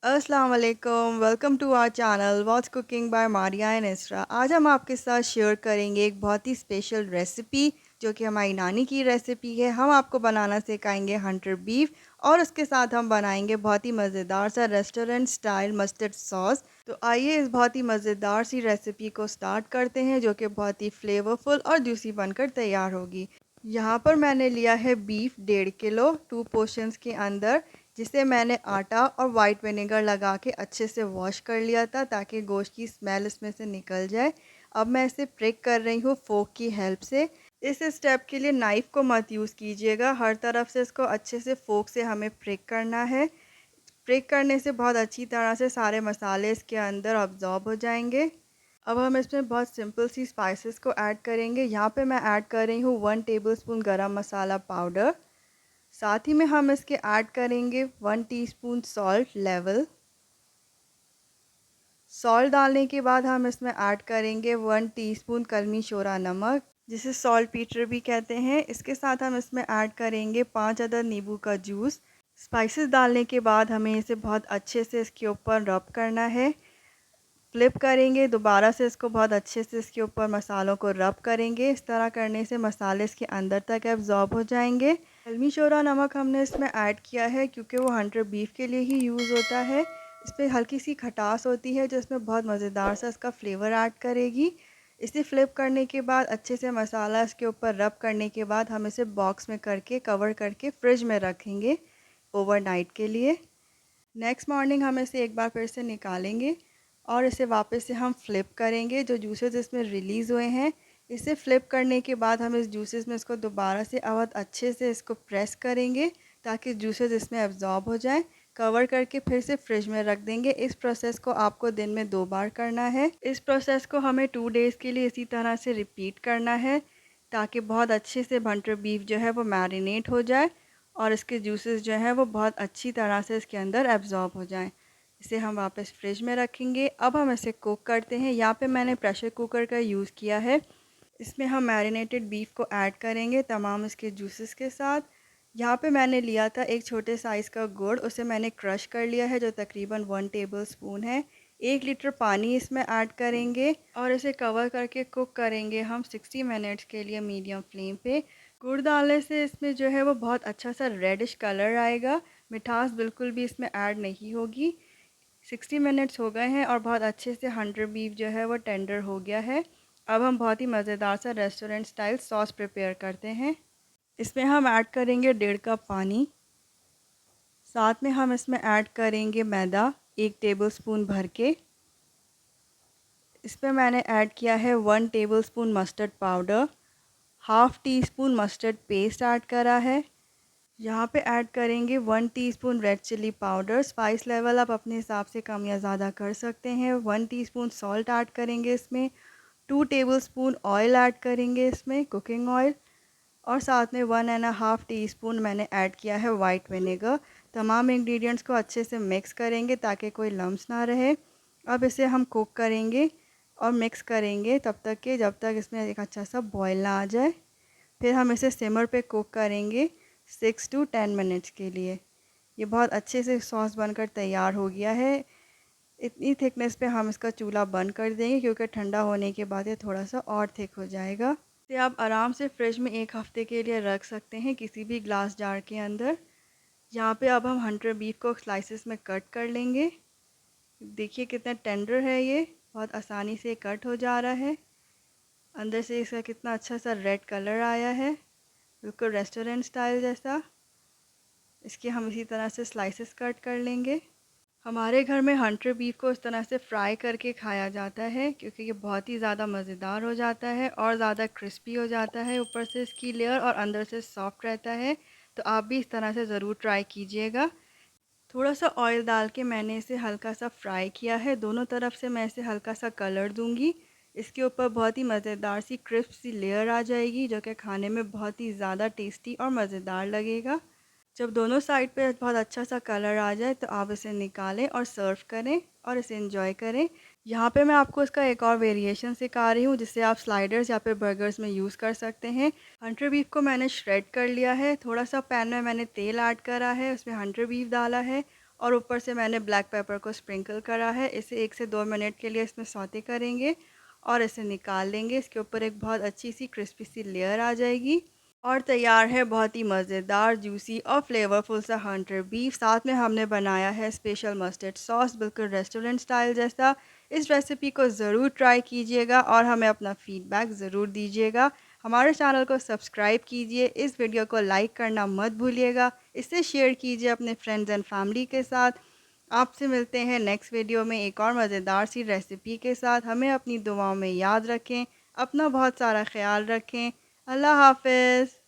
अस्सलाम वालेकुम, welcome to our channel what's cooking by Maria and Isra. आज हम आपके साथ शेयर करेंगे एक बहुत ही स्पेशल रेसिपी जो कि हमारी नानी की रेसिपी है। हम आपको बनाना सिखाएंगे हंटर बीफ और उसके साथ हम बनाएंगे बहुत ही मज़ेदार सा रेस्टोरेंट स्टाइल मस्टर्ड सॉस। तो आइए इस बहुत ही मज़ेदार सी रेसिपी को स्टार्ट करते हैं जो कि बहुत ही फ्लेवरफुल और जूसी बनकर तैयार होगी। यहाँ पर मैंने लिया है बीफ 1.5 किलो 2 पोर्शंस के अंदर, जिसे मैंने आटा और वाइट विनेगर लगा के अच्छे से वॉश कर लिया था ताकि गोश्त की स्मेल इसमें से निकल जाए। अब मैं इसे प्रिक कर रही हूँ फोक की हेल्प से। इस स्टेप के लिए नाइफ़ को मत यूज़ कीजिएगा, हर तरफ से इसको अच्छे से फोक से हमें प्रिक करना है। प्रिक करने से बहुत अच्छी तरह से सारे मसाले इसके अंदर अब्जॉर्ब हो जाएंगे। अब हम इसमें बहुत सिंपल सी स्पाइसेस को ऐड करेंगे। यहाँ पे मैं ऐड कर रही हूँ 1 टेबलस्पून गरम मसाला पाउडर। साथ ही में हम इसके ऐड करेंगे 1 टीस्पून सॉल्ट लेवल। सॉल्ट डालने के बाद हम इसमें ऐड करेंगे 1 टीस्पून कलमी शोरा नमक, जिसे सॉल्ट पीटर भी कहते हैं। इसके साथ हम इसमें ऐड करेंगे 5 अदद नींबू का जूस। स्पाइसेस डालने के बाद हमें इसे बहुत अच्छे से इसके ऊपर रब करना है। फ्लिप करेंगे, दोबारा से इसको बहुत अच्छे से इसके ऊपर मसालों को रब करेंगे। इस तरह करने से मसाले इसके अंदर तक एब्जॉर्ब हो जाएंगे। कलमी शोरा नमक हमने इसमें ऐड किया है क्योंकि वो हंटर बीफ के लिए ही यूज़ होता है। इसमें हल्की सी खटास होती है जो इसमें बहुत मज़ेदार सा इसका फ्लेवर ऐड करेगी। इसे फ्लिप करने के बाद अच्छे से मसाला इसके ऊपर रब करने के बाद हम इसे बॉक्स में करके कवर करके फ्रिज में रखेंगे ओवरनाइट के लिए। नेक्स्ट मॉर्निंग हम इसे एक बार फिर से निकालेंगे और इसे वापस से हम फ्लिप करेंगे। जो जूसेस इसमें रिलीज़ हुए हैं, इसे फ्लिप करने के बाद हम इस जूसेस में इसको दोबारा से बहुत अच्छे से इसको प्रेस करेंगे ताकि जूसेस इसमें एब्जॉर्ब हो जाएं। कवर करके फिर से फ्रिज में रख देंगे। इस प्रोसेस को आपको दिन में 2 बार करना है। इस प्रोसेस को हमें 2 डेज़ के लिए इसी तरह से रिपीट करना है ताकि बहुत अच्छे से बटर बीफ जो है वो मैरिनेट हो जाए और इसके जूसेस जो हैं वो बहुत अच्छी तरह से इसके अंदर एब्जॉर्ब हो जाएं। इसे हम वापस फ्रिज में रखेंगे। अब हम इसे कुक करते हैं। यहाँ पे मैंने प्रेशर कुकर का यूज़ किया है। इसमें हम मैरिनेटेड बीफ को ऐड करेंगे तमाम इसके जूसेस के साथ। यहाँ पे मैंने लिया था एक छोटे साइज़ का गुड़, उसे मैंने क्रश कर लिया है जो तकरीबन 1 टेबलस्पून है। 1 लीटर पानी इसमें ऐड करेंगे और इसे कवर करके कुक करेंगे हम 60 मिनट्स के लिए मीडियम फ्लेम पे। गुड़ डालने से इसमें जो है वो बहुत अच्छा सा रेडिश कलर आएगा, मिठास बिल्कुल भी इसमें ऐड नहीं होगी। 60 मिनट्स हो गए हैं और बहुत अच्छे से हंटर बीफ जो है वो टेंडर हो गया है। अब हम बहुत ही मज़ेदार सा रेस्टोरेंट स्टाइल सॉस प्रिपेयर करते हैं। इसमें हम ऐड करेंगे 1.5 कप पानी। साथ में हम इसमें ऐड करेंगे मैदा 1 टेबलस्पून भर के। इसमें मैंने ऐड किया है 1 tablespoon mustard powder, half teaspoon mustard paste add करा है। यहाँ पे ऐड करेंगे 1 teaspoon red chilli powder. Spice level आप अपने हिसाब से कम या ज़्यादा कर सकते हैं। 1 टीस्पून सॉल्ट ऐड करेंगे इसमें। 2 टेबलस्पून ऑयल ऐड करेंगे इसमें, कुकिंग ऑयल। और साथ में 1.5 टीस्पून मैंने ऐड किया है वाइट विनेगर। तमाम इंग्रेडिएंट्स को अच्छे से मिक्स करेंगे ताकि कोई लम्स ना रहे। अब इसे हम कुक करेंगे और मिक्स करेंगे तब तक कि जब तक इसमें एक अच्छा सा बॉयल ना आ जाए। फिर हम इसे सिमर पे कुक करेंगे 6 to 10 मिनट्स के लिए। ये बहुत अच्छे से सॉस बनकर तैयार हो गया है। इतनी थिकनेस पे हम इसका चूल्हा बंद कर देंगे क्योंकि ठंडा होने के बाद ये थोड़ा सा और थिक हो जाएगा। इसे आप आराम से फ्रिज में 1 हफ़्ते के लिए रख सकते हैं किसी भी ग्लास जार के अंदर। यहाँ पे अब हम हंटर बीफ को स्लाइसेस में कट कर लेंगे। देखिए कितना टेंडर है ये, बहुत आसानी से कट हो जा रहा है। अंदर से इसका कितना अच्छा सा रेड कलर आया है, बिल्कुल रेस्टोरेंट स्टाइल जैसा। इसके हम इसी तरह से स्लाइसेस कट कर लेंगे। हमारे घर में हंटर बीफ को इस तरह से फ्राई करके खाया जाता है क्योंकि ये बहुत ही ज़्यादा मज़ेदार हो जाता है और ज़्यादा क्रिस्पी हो जाता है। ऊपर से इसकी लेयर और अंदर से सॉफ्ट रहता है। तो आप भी इस तरह से ज़रूर ट्राई कीजिएगा। थोड़ा सा ऑयल डाल के मैंने इसे हल्का सा फ्राई किया है। दोनों तरफ से मैं इसे हल्का सा कलर दूंगी। इसके ऊपर बहुत ही मज़ेदार सी क्रिस्प सी लेयर आ जाएगी जो कि खाने में बहुत ही ज़्यादा टेस्टी और मज़ेदार लगेगा। जब दोनों साइड पे बहुत अच्छा सा कलर आ जाए तो आप इसे निकालें और सर्व करें और इसे एंजॉय करें। यहाँ पे मैं आपको इसका एक और वेरिएशन सिखा रही हूँ जिससे आप स्लाइडर्स या फिर बर्गर्स में यूज़ कर सकते हैं। हंटर बीफ को मैंने श्रेड कर लिया है। थोड़ा सा पैन में मैंने तेल ऐड करा है, उसमें हंटर बीफ डाला है और ऊपर से मैंने ब्लैक पेपर को स्प्रिंकल करा है। इसे 1 से 2 मिनट के लिए इसमें सौते करेंगे और इसे निकाल लेंगे। इसके ऊपर एक बहुत अच्छी सी क्रिस्पी सी लेयर आ जाएगी और तैयार है बहुत ही मज़ेदार, जूसी और फ्लेवरफुल सा हंटर बीफ। साथ में हमने बनाया है स्पेशल मस्टर्ड सॉस, बिल्कुल रेस्टोरेंट स्टाइल जैसा। इस रेसिपी को ज़रूर ट्राई कीजिएगा और हमें अपना फ़ीडबैक ज़रूर दीजिएगा। हमारे चैनल को सब्सक्राइब कीजिए, इस वीडियो को लाइक करना मत भूलिएगा, इसे शेयर कीजिए अपने फ्रेंड्स एंड फैमिली के साथ। आपसे मिलते हैं नेक्स्ट वीडियो में एक और मज़ेदार सी रेसिपी के साथ। हमें अपनी दुआओं में याद रखें, अपना बहुत सारा ख्याल रखें। अल्लाह हाफ़िज़।